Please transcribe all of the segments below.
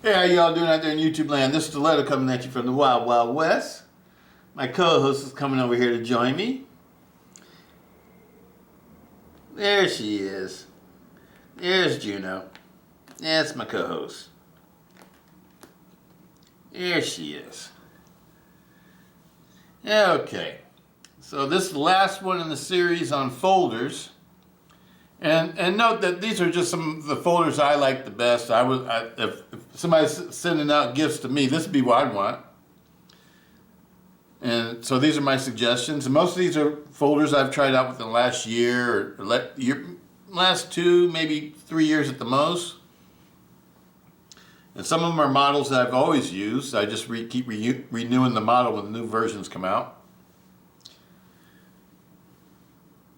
Hey, how y'all doing out there in YouTube land? This is Stiletto coming at you from the Wild Wild West. My co-host is coming over here to join me. There she is. There's Juno. That's my co-host. There she is. Okay. So this is the last one in the series on folders. And note that these are just some of the folders I like the best. If somebody's sending out gifts to me, this would be what I'd want. And so these are my suggestions. And most of these are folders I've tried out within the last year or last 2, maybe 3 years at the most. And some of them are models that I've always used. I just keep renewing the model when the new versions come out.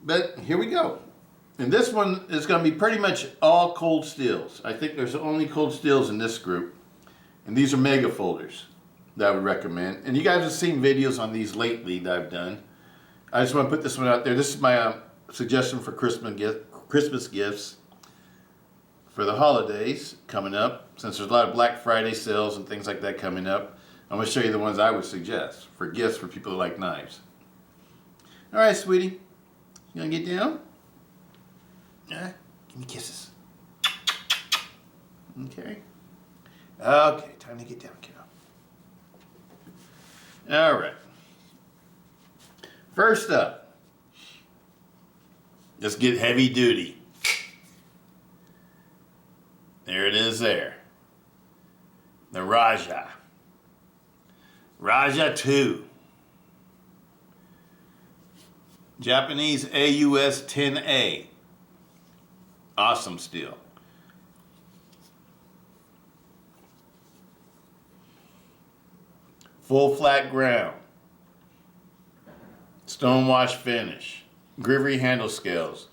But here we go. And this one is going to be pretty much all cold steels. I think there's only cold steels in this group. And these are mega folders that I would recommend. And you guys have seen videos on these lately that I've done. I just want to put this one out there. This is my suggestion for Christmas gifts for the holidays coming up. Since there's a lot of Black Friday sales and things like that coming up, I'm going to show you the ones I would suggest for gifts for people who like knives. All right, sweetie. You going to get down? Yeah, give me kisses. Okay. Okay, time to get down, kiddo. All right. First up, let's get heavy duty. There it is there. The Raja. Raja 2. Japanese AUS 10A. Awesome steel. Full flat ground. Stonewash finish. Grivery handle scales.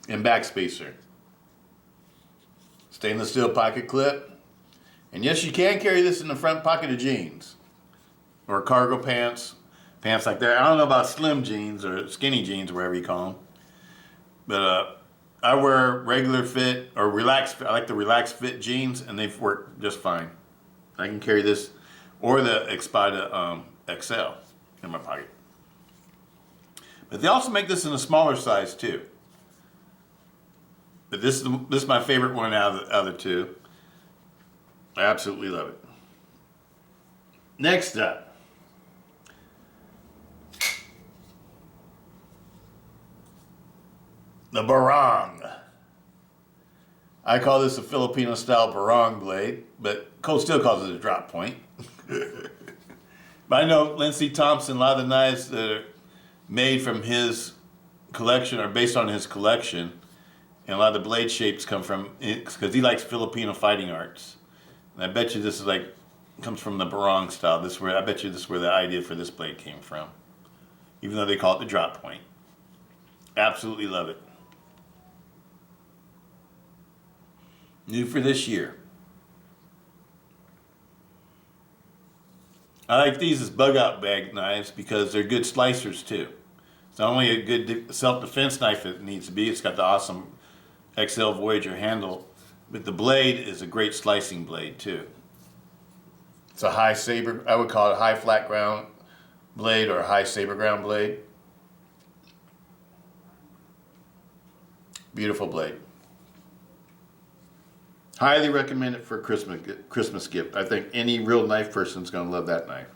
And backspacer. Stainless steel pocket clip. And yes, you can carry this in the front pocket of jeans. Or cargo pants. Pants like that. I don't know about slim jeans or skinny jeans or whatever you call them. But I wear regular fit or relaxed fit. I like the relaxed fit jeans, and they've worked just fine. I can carry this or the Expada XL in my pocket. But they also make this in a smaller size too. But this is my favorite one out of the other two. I absolutely love it. Next up. The barong. I call this a Filipino style barong blade, but Cold Steel calls it a drop point. But I know Lindsey Thompson, a lot of the knives that are made from his collection are based on his collection. And a lot of the blade shapes come from it because he likes Filipino fighting arts. And I bet you this is comes from the barong style. I bet you this is where the idea for this blade came from. Even though they call it the drop point. Absolutely love it. New for this year. I like these as bug out bag knives because they're good slicers too. It's not only a good self-defense knife it needs to be, it's got the awesome XL Voyager handle, but the blade is a great slicing blade too. It's a high saber, I would call it a high flat ground blade or a high saber ground blade. Beautiful blade. Highly recommend it for a Christmas gift. I think any real knife person is going to love that knife.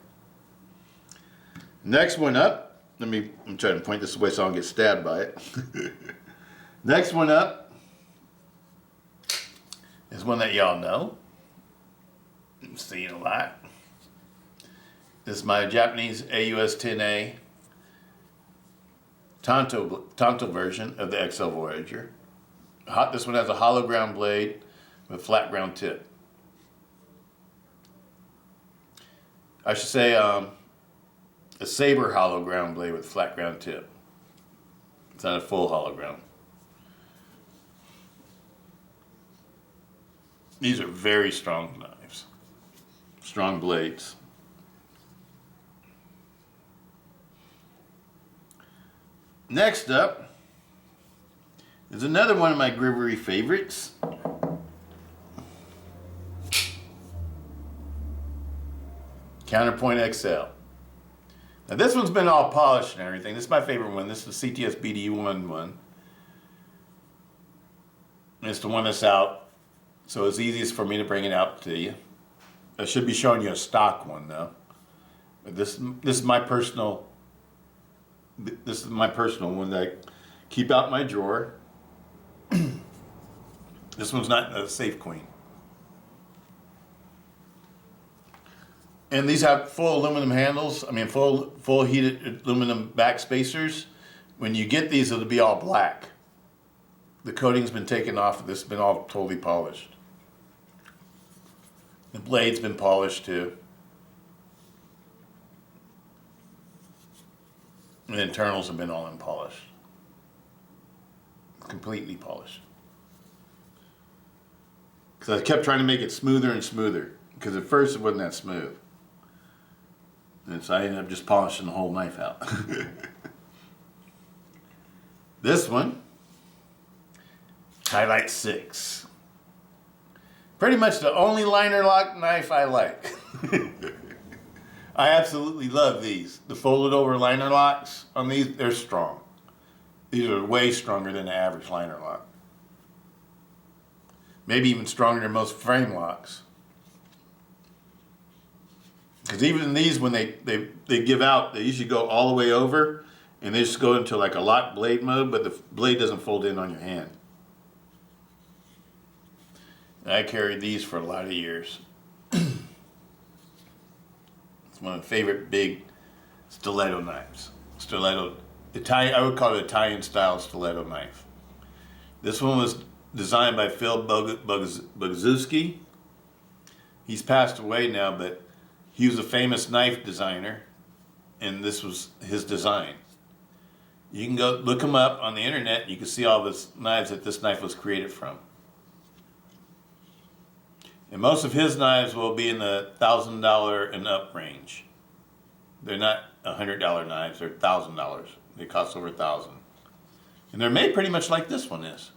Next one up. I'm trying to point this away so I don't get stabbed by it. Next one up is one that y'all know. I'm seeing a lot. This is my Japanese AUS 10A Tonto version of the XL Voyager. This one has a hollow ground blade with flat ground tip. I should say a saber hollow ground blade with flat ground tip. It's not a full hollow ground. These are very strong knives. Strong blades. Next up is another one of my Grivery favorites. Counterpoint XL. Now this one's been all polished and everything. This is my favorite one. This is the CTS BD1 one. And it's the one that's out, so it's easiest for me to bring it out to you. I should be showing you a stock one though. But this is my personal. This is my personal one that I keep out my drawer. This one's not a Safe Queen. And these have full aluminum handles. I mean, full heated aluminum back spacers. When you get these, it'll be all black. The coating's been taken off. This has been all totally polished. The blade's been polished too. And the internals have been all unpolished. Completely polished. Because I kept trying to make it smoother and smoother. Because at first it wasn't that smooth. And so I ended up just polishing the whole knife out. This one, Ti-Lite 6. Pretty much the only liner lock knife I like. I absolutely love these. The folded over liner locks on these, they're strong. These are way stronger than the average liner lock. Maybe even stronger than most frame locks. Because even these, when they give out, they usually go all the way over, and they just go into like a lock blade mode, but the blade doesn't fold in on your hand. And I carried these for a lot of years. It's one of my favorite big stiletto knives. Stiletto, I would call it an Italian style stiletto knife. This one was designed by Phil Bogozewski. He's passed away now, but he was a famous knife designer, and this was his design. You can go look him up on the internet. You can see all the knives that this knife was created from. And most of his knives will be in the $1,000 and up range. They're not $100 knives, they're $1,000. They cost over $1,000. And they're made pretty much like this one is.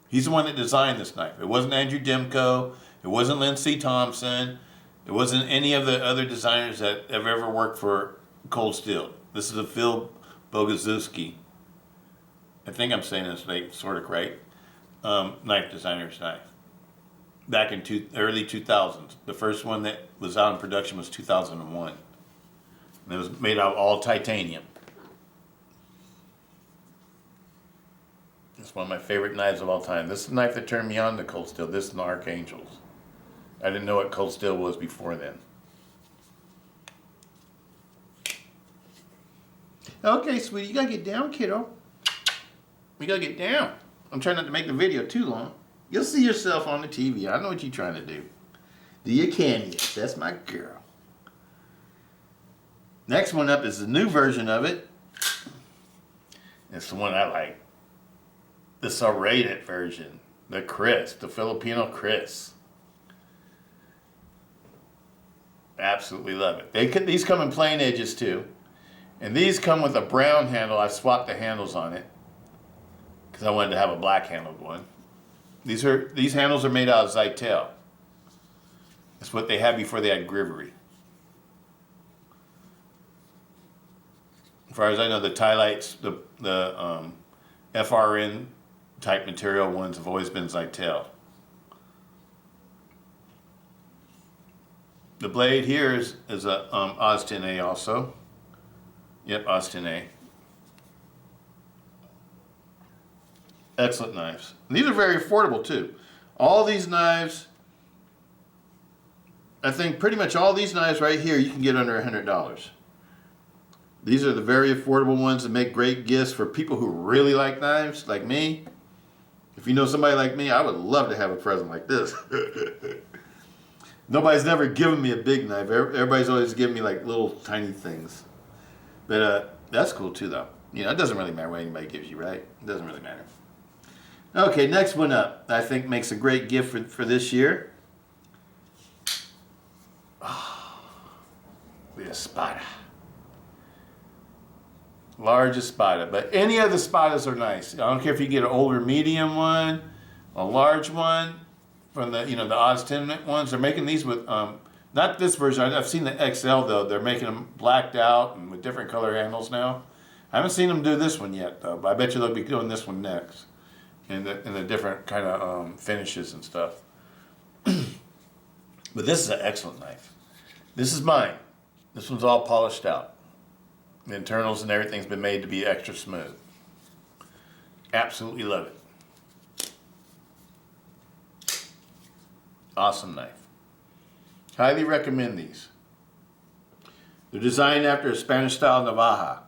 He's the one that designed this knife. It wasn't Andrew Demko, it wasn't Lindsey Thompson, it wasn't any of the other designers that have ever worked for Cold Steel. This is a Phil Bogozewski. I think I'm saying this like, sort of right. Knife designer's knife. Back in early 2000s. The first one that was out in production was 2001. And it was made out of all titanium. It's one of my favorite knives of all time. This is the knife that turned me on to Cold Steel. This and the Archangels. I didn't know what Cold Steel was before then. Okay, sweetie, you gotta get down, kiddo. We gotta get down. I'm trying not to make the video too long. You'll see yourself on the TV. I know what you're trying to do. Do your cameos. That's my girl. Next one up is the new version of it. It's the one I like. The serrated version. The Kris. The Filipino Kris. Absolutely love it. These come in plain edges too. And these come with a brown handle. I swapped the handles on it. Because I wanted to have a black handled one. These handles are made out of Zytel. That's what they had before they had Grivery. As far as I know, the Ti-Lites, the FRN type material ones have always been Zytel. The blade here is a Oz 10A also. Yep, Oz 10A. Excellent knives. And these are very affordable too. All these knives, I think pretty much all these knives right here you can get under $100. These are the very affordable ones that make great gifts for people who really like knives, like me. If you know somebody like me, I would love to have a present like this. Nobody's never given me a big knife. Everybody's always given me like little tiny things. But that's cool too though. You know, it doesn't really matter what anybody gives you, right? It doesn't really matter. Okay, next one up, I think makes a great gift for this year. Oh, the Espada. Large Espada, but any of the Espadas are nice. I don't care if you get an older medium one, a large one, from the the Oz 10 ones. They're making these with Not this version. I've seen the XL though. They're making them blacked out and with different color handles now. I haven't seen them do this one yet though, but I bet you they'll be doing this one next, in the different kind of finishes and stuff. But this is an excellent knife. This is mine. This one's all polished out. The internals and everything's been made to be extra smooth. Absolutely love it. Awesome knife. Highly recommend these. They're designed after a Spanish-style navaja.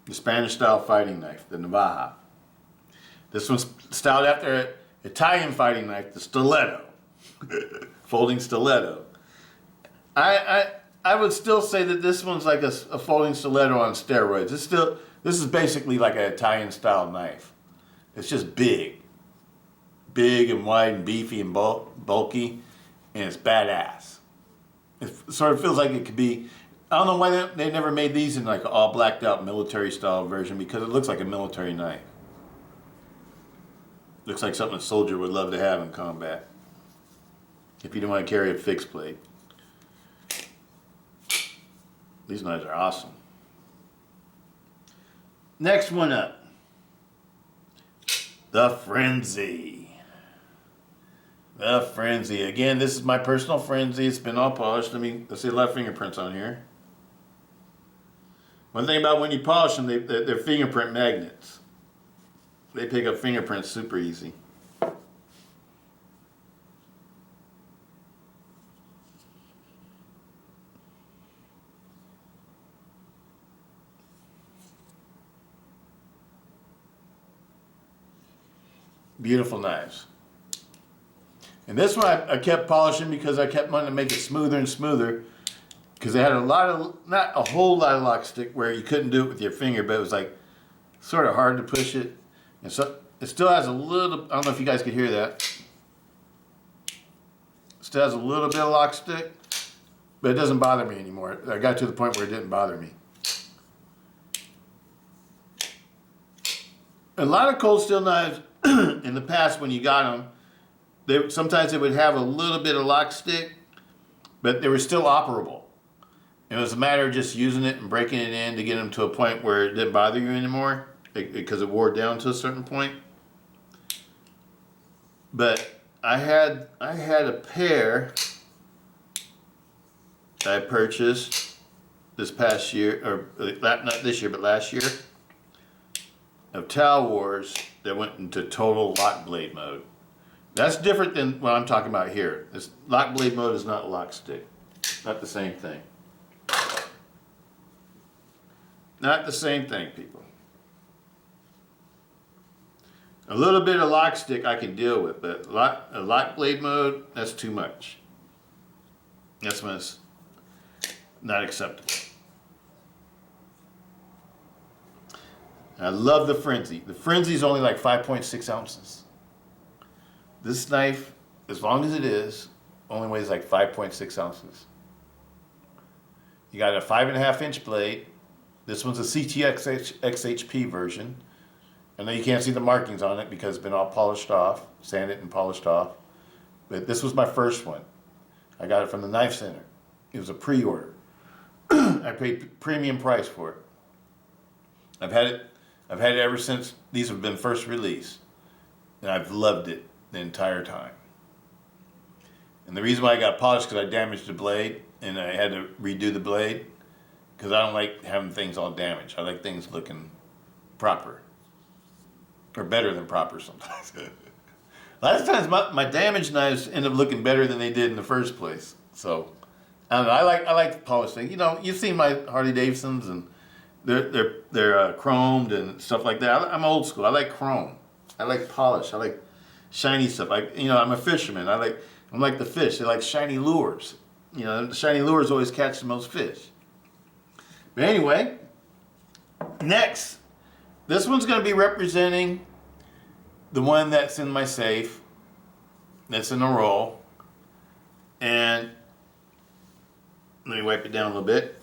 The Spanish-style fighting knife, the navaja. This one's styled after an Italian fighting knife, the stiletto. Folding stiletto. I would still say that this one's like a folding stiletto on steroids. This is basically like an Italian-style knife. It's just big. Big and wide and beefy and bulky. And it's badass. It sort of feels like it could be, I don't know why they never made these in like an all blacked out military style version, because it looks like a military knife. Looks like something a soldier would love to have in combat. If you don't want to carry a fixed blade. These knives are awesome. Next one up. The Frenzy. The Frenzy. Again, this is my personal Frenzy. It's been all polished. Let's see a lot of fingerprints on here. One thing about when you polish them, they're fingerprint magnets. They pick up fingerprints super easy. Beautiful knives. And this one I kept polishing because I kept wanting to make it smoother and smoother, because they had not a whole lot of lock stick where you couldn't do it with your finger, but it was like sort of hard to push it. And so it still has a little, I don't know if you guys could hear that. It still has a little bit of lock stick, but it doesn't bother me anymore. I got to the point where it didn't bother me. A lot of cold steel knives in the past, when you got them, sometimes they would have a little bit of lock stick, but they were still operable. It was a matter of just using it and breaking it in to get them to a point where it didn't bother you anymore, because it wore down to a certain point. But I had a pair that I purchased this past year, or not this year, but last year, of Tal Wars that went into total lock blade mode. That's different than what I'm talking about here. This lock blade mode is not lock stick. Not the same thing. Not the same thing, people. A little bit of lock stick I can deal with, but a lock blade mode, that's too much. That's when it's not acceptable. I love the Frenzy. The Frenzy is only like 5.6 ounces. This knife, as long as it is, only weighs like 5.6 ounces. You got a 5.5-inch blade. This one's a CTX XHP version. I know you can't see the markings on it because it's been all polished off, sanded and polished off. But this was my first one. I got it from the Knife Center. It was a pre-order. I paid premium price for it. I've had it ever since these have been first released. And I've loved it the entire time. And the reason why I got polished is because I damaged the blade and I had to redo the blade, because I don't like having things all damaged. I like things looking proper. Or better than proper sometimes. A lot of times my damaged knives end up looking better than they did in the first place. So, I don't know, I like polished things. You know, you've seen my Harley Davidsons, and they're chromed and stuff like that. I'm old school. I like chrome. I like polish. I like shiny stuff. I'm a fisherman. I'm like the fish. They like shiny lures. You know, the shiny lures always catch the most fish. But anyway, next, this one's going to be representing the one that's in my safe, that's in a roll. And let me wipe it down a little bit.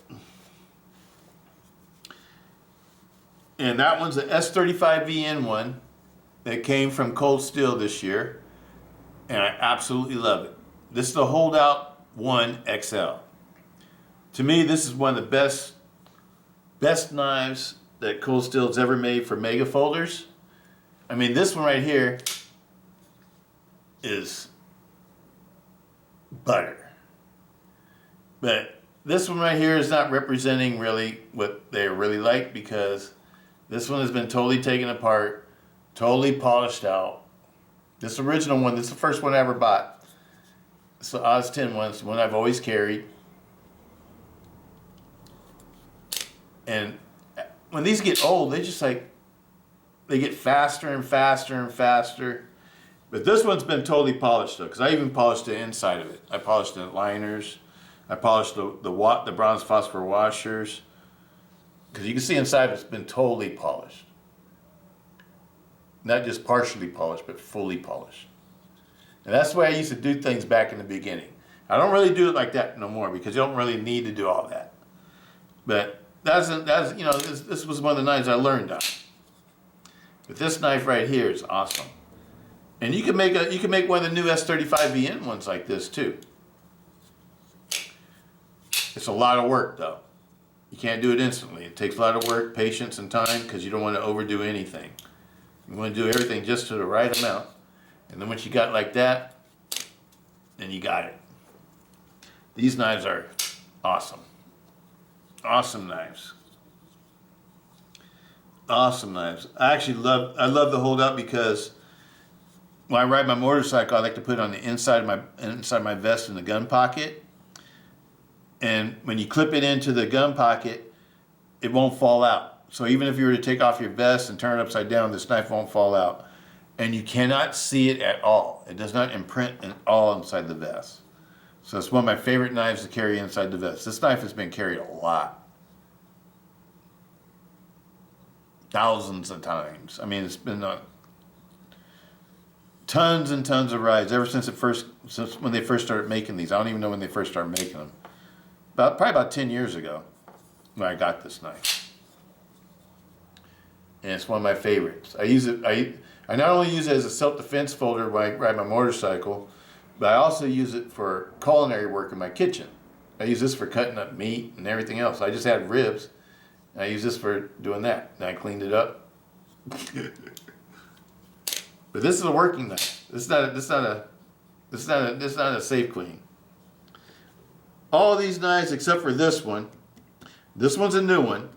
And that one's an S35VN one that came from Cold Steel this year. And I absolutely love it. This is the Holdout 1 XL. To me, this is one of the best knives that Cold Steel's ever made for mega folders. I mean, this one right here is butter. But this one right here is not representing really what they're really like, because this one has been totally taken apart, totally polished out. This original one, this is the first one I ever bought. It's the Oz 10 one. It's the one I've always carried. And when these get old, they just like, they get faster and faster and faster. But this one's been totally polished though, because I even polished the inside of it. I polished the liners. I polished the bronze phosphor washers. Because you can see inside it's been totally polished. Not just partially polished, but fully polished. And that's the way I used to do things back in the beginning. I don't really do it like that no more, because you don't really need to do all that. But that's you know, this was one of the knives I learned on. But this knife right here is awesome. And you can make one of the new S35VN ones like this too. It's a lot of work though. You can't do it instantly. It takes a lot of work, patience, and time, because you don't want to overdo anything. You want to do everything just to the right amount. And then once you got like that, then you got it. These knives are awesome. Awesome knives. Awesome knives. I love the Holdout, because when I ride my motorcycle, I like to put it on the inside of my vest in the gun pocket. And when you clip it into the gun pocket, it won't fall out. So even if you were to take off your vest and turn it upside down, this knife won't fall out. And you cannot see it at all. It does not imprint at all inside the vest. So it's one of my favorite knives to carry inside the vest. This knife has been carried a lot. Thousands of times. I mean, it's been on tons and tons of rides ever since when they first started making these. I don't even know when they first started making them. Probably about 10 years ago when I got this knife. And it's one of my favorites. I not only use it as a self-defense folder when I ride my motorcycle, but I also use it for culinary work in my kitchen. I use this for cutting up meat and everything else. I just had ribs, and I use this for doing that. And I cleaned it up. But this is a working knife. This is not a safe clean. All of these knives except for this one. This one's a new one.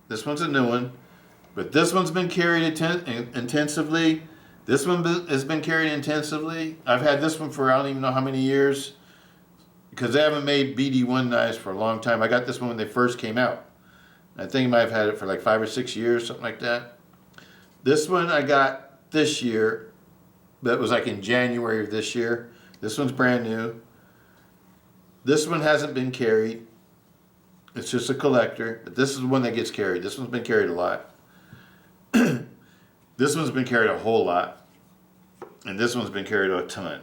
This one's a new one. But this one's been carried intensively. This one has been carried intensively. I've had this one for I don't even know how many years, because they haven't made BD1 knives for a long time. I got this one when they first came out. I think I might have had it for like 5 or 6 years, something like that. This one I got this year. That was like in January of this year. This one's brand new. This one hasn't been carried. It's just a collector. But this is the one that gets carried. This one's been carried a lot. This one's been carried a whole lot. And this one's been carried a ton.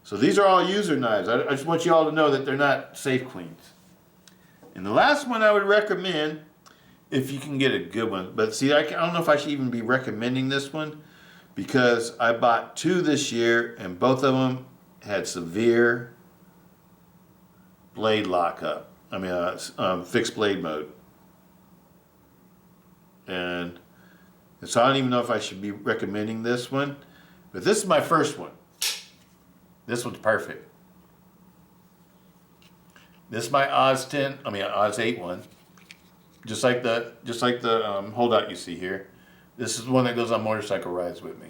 So these are all user knives. I just want you all to know that they're not safe cleans. And the last one I would recommend, if you can get a good one. But see, I don't know if I should even be recommending this one, because I bought 2 this year, and both of them had severe blade lockup. I mean, fixed blade mode. And so I don't even know if I should be recommending this one. But this is my first one. This one's perfect. This is my Oz 8 one. Just like the Holdout you see here. This is the one that goes on motorcycle rides with me.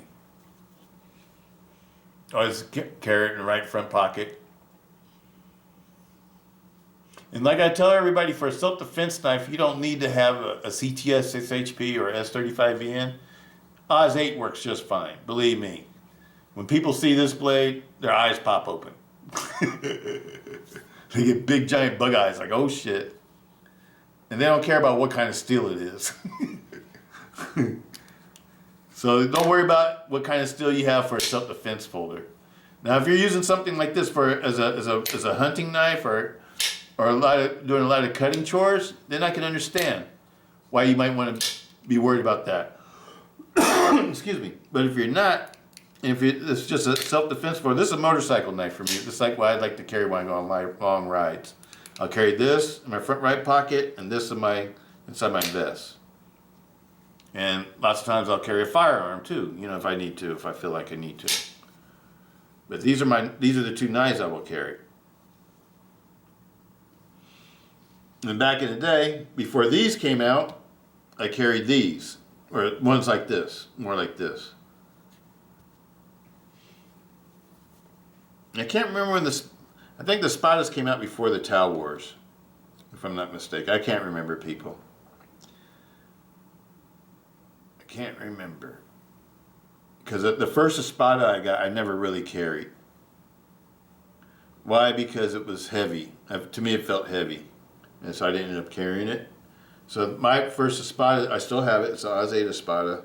Always carry it in the right front pocket. And like I tell everybody, for a self-defense knife, you don't need to have a CTS 6HP or S35VN. Oz 8 works just fine, believe me. When people see this blade, their eyes pop open. They get big giant bug eyes like, oh shit. And they don't care about what kind of steel it is. So don't worry about what kind of steel you have for a self-defense folder. Now if you're using something like this as a hunting knife or doing a lot of cutting chores, then I can understand why you might want to be worried about that. Excuse me. But if you're not, if it's just a self-defense for, this is a motorcycle knife for me. This is like what I'd like to carry when I go on long rides. I'll carry this in my front right pocket and this in inside my vest. And lots of times I'll carry a firearm too, you know, if I need to, if I feel like I need to. But these are the two knives I will carry. And back in the day, before these came out, I carried these, or ones like this, more like this. I can't remember when I think the Spadas came out before the Towel Wars, if I'm not mistaken. I can't remember, people. I can't remember. Because the first Espada I got, I never really carried. Why? Because it was heavy. To me, it felt heavy. And so I didn't end up carrying it. So my first Espada, I still have it. It's an Oz-8 Espada.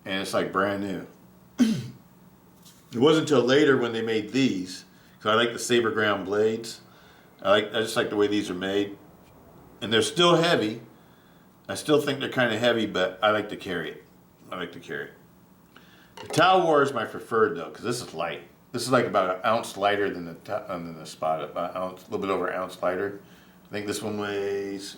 And it's like brand new. It wasn't until later when they made these. So I like the saber ground blades. I just like the way these are made. And they're still heavy. I still think they're kind of heavy, but I like to carry it. I like to carry it. The Towel War is my preferred though, because this is light. This is like about an ounce lighter than the Spada, about an ounce, a little bit over an ounce lighter. I think this one weighs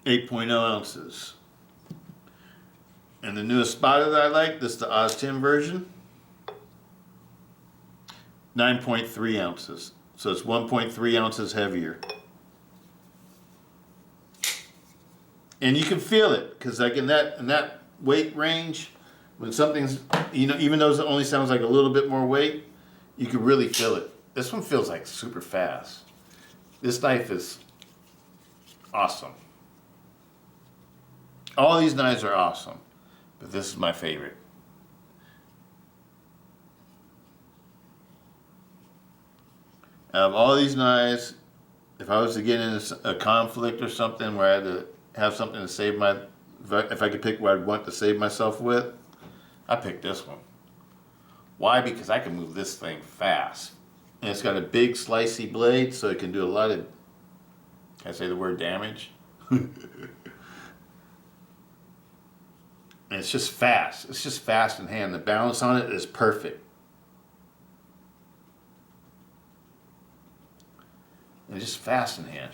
8.0 ounces. And the newest Spada that I like, this is the Oz 10 version, 9.3 ounces. So it's 1.3 ounces heavier. And you can feel it, because like in that weight range, when something's, you know, even though it only sounds like a little bit more weight, you can really feel it. This one feels like super fast. This knife is awesome. All these knives are awesome, but this is my favorite. Out of all these knives, if I was to get in a conflict or something where I had to have something to save if I could pick what I'd want to save myself with, I pick this one. Why? Because I can move this thing fast. And it's got a big slicey blade, so it can do a lot of, can I say the word damage? And it's just fast. It's just fast in hand. The balance on it is perfect. And just fast in hand.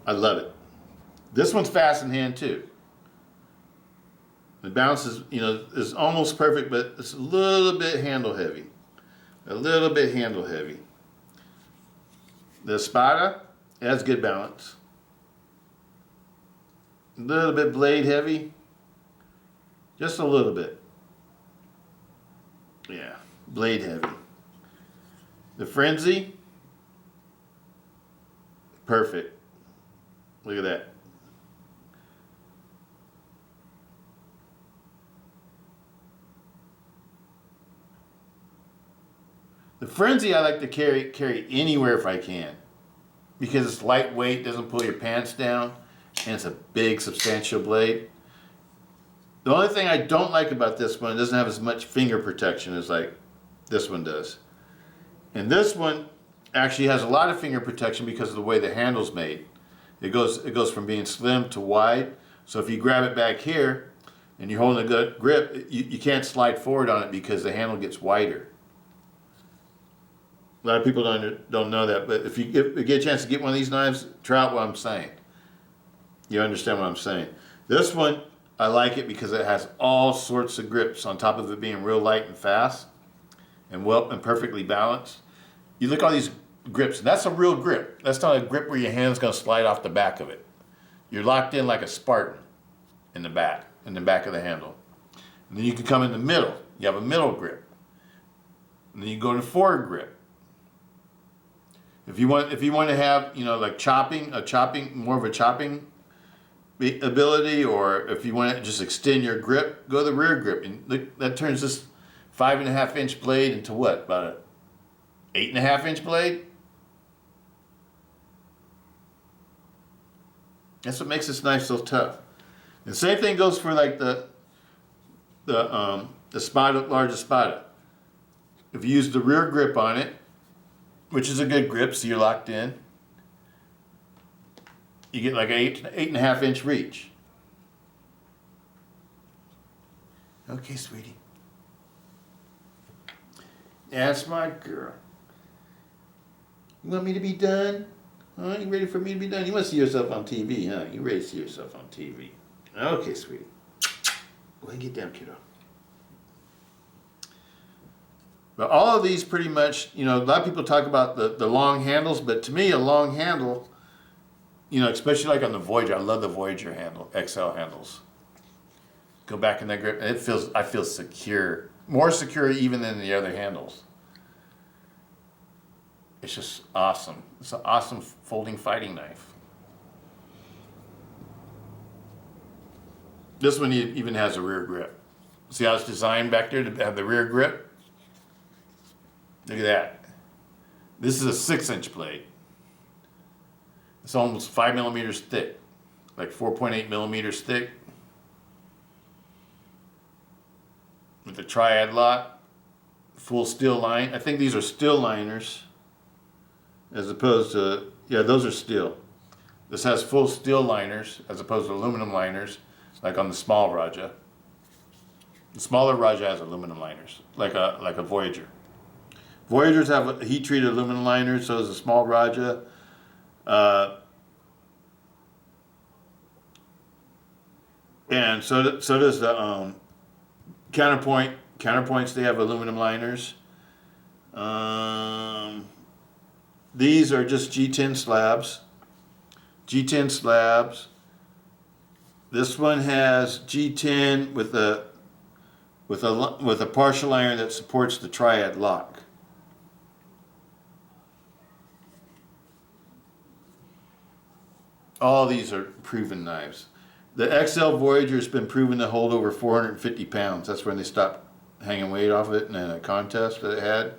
I love it. This one's fast in hand too. The balance is, you know, is almost perfect, but it's a little bit handle heavy. A little bit handle heavy. The Spada has good balance. A little bit blade heavy. Just a little bit. Yeah, blade heavy. The Frenzy, perfect. Look at that. The Frenzy I like to carry anywhere if I can, because it's lightweight, doesn't pull your pants down, and it's a big substantial blade. The only thing I don't like about this one, it doesn't have as much finger protection as like this one does. And this one actually has a lot of finger protection because of the way the handle's made. It goes from being slim to wide. So if you grab it back here and you're holding a good grip, you can't slide forward on it because the handle gets wider. A lot of people don't know that, but if you get a chance to get one of these knives, try out what I'm saying. You understand what I'm saying. This one, I like it because it has all sorts of grips on top of it being real light and fast and perfectly balanced. You look at all these grips, and that's a real grip. That's not a grip where your hand's gonna slide off the back of it. You're locked in like a Spartan in the back of the handle. And then you can come in the middle. You have a middle grip. And then you go to forward grip. If you want to have, you know, like more of a chopping ability, or if you want to just extend your grip, go to the rear grip. And look, that turns this 5.5 inch blade into what? About an 8.5 inch blade? That's what makes this knife so tough. The same thing goes for like the the spada, largest spada. If you use the rear grip on it, which is a good grip, so you're locked in, you get like an 8.5 inch reach. Okay, sweetie. That's my girl. You want me to be done? Huh? You ready for me to be done? You want to see yourself on TV, huh? You ready to see yourself on TV? Okay, sweetie. Go ahead and get down, kiddo. But all of these pretty much, you know, a lot of people talk about the long handles, but to me, a long handle, you know, especially like on the Voyager, I love the Voyager handle, XL handles. Go back in that grip, and I feel secure. More secure even than the other handles. It's just awesome. It's an awesome folding fighting knife. This one even has a rear grip. See how it's designed back there to have the rear grip? Look at that. This is a 6-inch blade. It's almost 5 millimeters thick, like 4.8 millimeters thick. With the triad lock, full steel line. I think these are steel liners, as opposed to, yeah, those are steel. This has full steel liners, as opposed to aluminum liners, like on the small Raja. The smaller Raja has aluminum liners, like a Voyager. Voyagers have heat-treated aluminum liners, so does a small Raja. And so does the Counterpoint. Counterpoints, they have aluminum liners. These are just G10 slabs. G10 slabs. This one has G10 with a partial iron that supports the triad lock. All these are proven knives. The XL Voyager has been proven to hold over 450 pounds. That's when they stopped hanging weight off it in a contest that it had.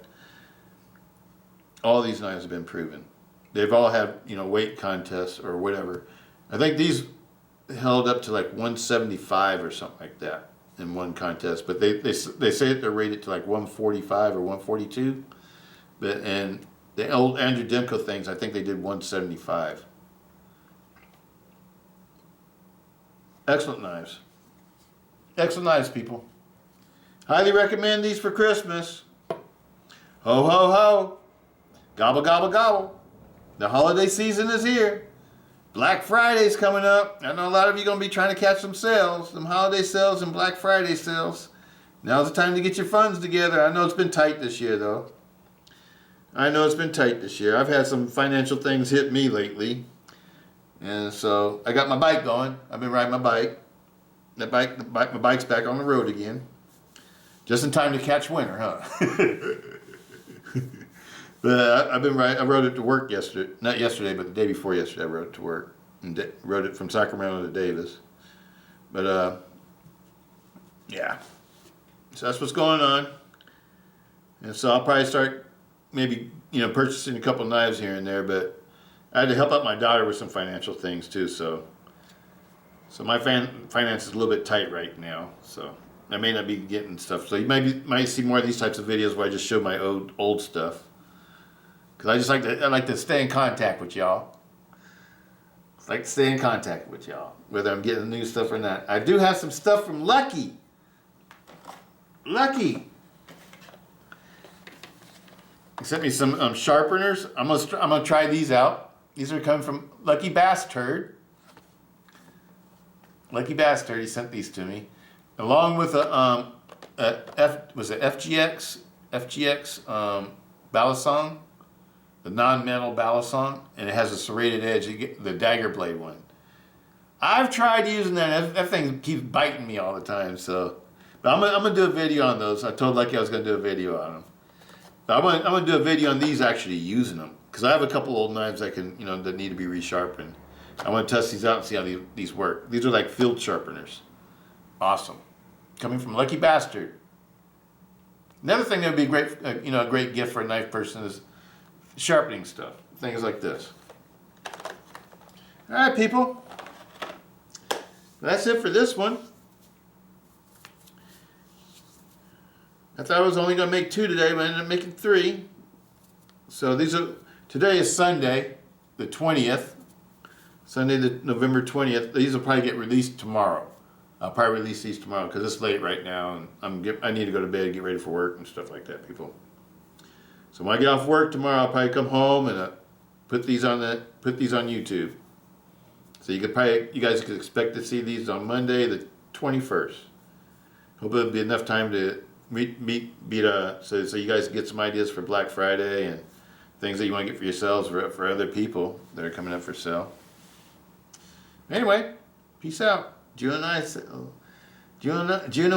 All these knives have been proven. They've all had, you know, weight contests or whatever. I think these held up to like 175 or something like that in one contest. But they say that they're rated to like 145 or 142. But and the old Andrew Demko things, I think they did 175. Excellent knives. Excellent knives, people. Highly recommend these for Christmas. Ho, ho, ho. Gobble, gobble, gobble. The holiday season is here. Black Friday's coming up. I know a lot of you are going to be trying to catch some sales, some holiday sales and Black Friday sales. Now's the time to get your funds together. I know it's been tight this year, though. I know it's been tight this year. I've had some financial things hit me lately. And so I got my bike going. I've been riding my bike. My bike's back on the road again. Just in time to catch winter, huh? But I rode it to work yesterday. Not yesterday, but the day before yesterday I rode it to work. And rode it from Sacramento to Davis. But yeah. So that's what's going on. And so I'll probably start maybe, you know, purchasing a couple knives here and there, but I had to help out my daughter with some financial things too, so my finance is a little bit tight right now, so I may not be getting stuff. So you might see more of these types of videos where I just show my old stuff, because I like to stay in contact with y'all. I like to stay in contact with y'all, whether I'm getting new stuff or not. I do have some stuff from Lucky. Lucky. He sent me some sharpeners. I'm gonna try these out. These are coming from Lucky Bastard. Lucky Bastard, he sent these to me. Along with a FGX balisong, the non-metal balisong, and it has a serrated edge, the dagger blade one. I've tried using that. That thing keeps biting me all the time, so. But I'm gonna do a video on those. I told Lucky I was gonna do a video on them. But I'm gonna do a video on these actually using them. Because I have a couple old knives that that need to be resharpened. I want to test these out and see how these work. These are like field sharpeners. Awesome. Coming from Lucky Bastard. Another thing that would be great, a great gift for a knife person is sharpening stuff. Things like this. All right, people. That's it for this one. I thought I was only going to make 2 today, but I ended up making 3. So today is Sunday, the 20th. Sunday, the November 20th. These will probably get released tomorrow. I'll probably release these tomorrow because it's late right now, and I need to go to bed and get ready for work and stuff like that, people. So when I get off work tomorrow, I'll probably come home and put these on YouTube. So you guys could expect to see these on Monday, the 21st. Hope it'll be enough time to so you guys can get some ideas for Black Friday and things that you want to get for yourselves or for other people that are coming up for sale. Anyway, peace out. Juno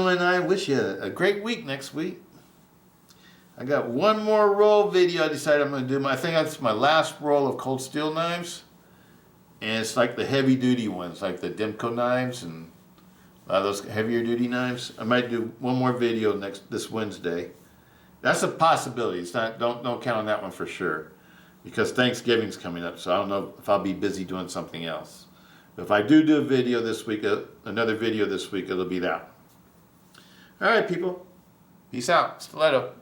and I wish you a great week next week. I got one more roll video I decided I'm going to do. I think that's my last roll of cold steel knives. And it's like the heavy duty ones, like the Demco knives and a lot of those heavier duty knives. I might do one more video this Wednesday. That's a possibility. It's not. Don't count on that one for sure, because Thanksgiving's coming up. So I don't know if I'll be busy doing something else. But if I do a video this week, another video this week, it'll be that. All right, people. Peace out. Stiletto.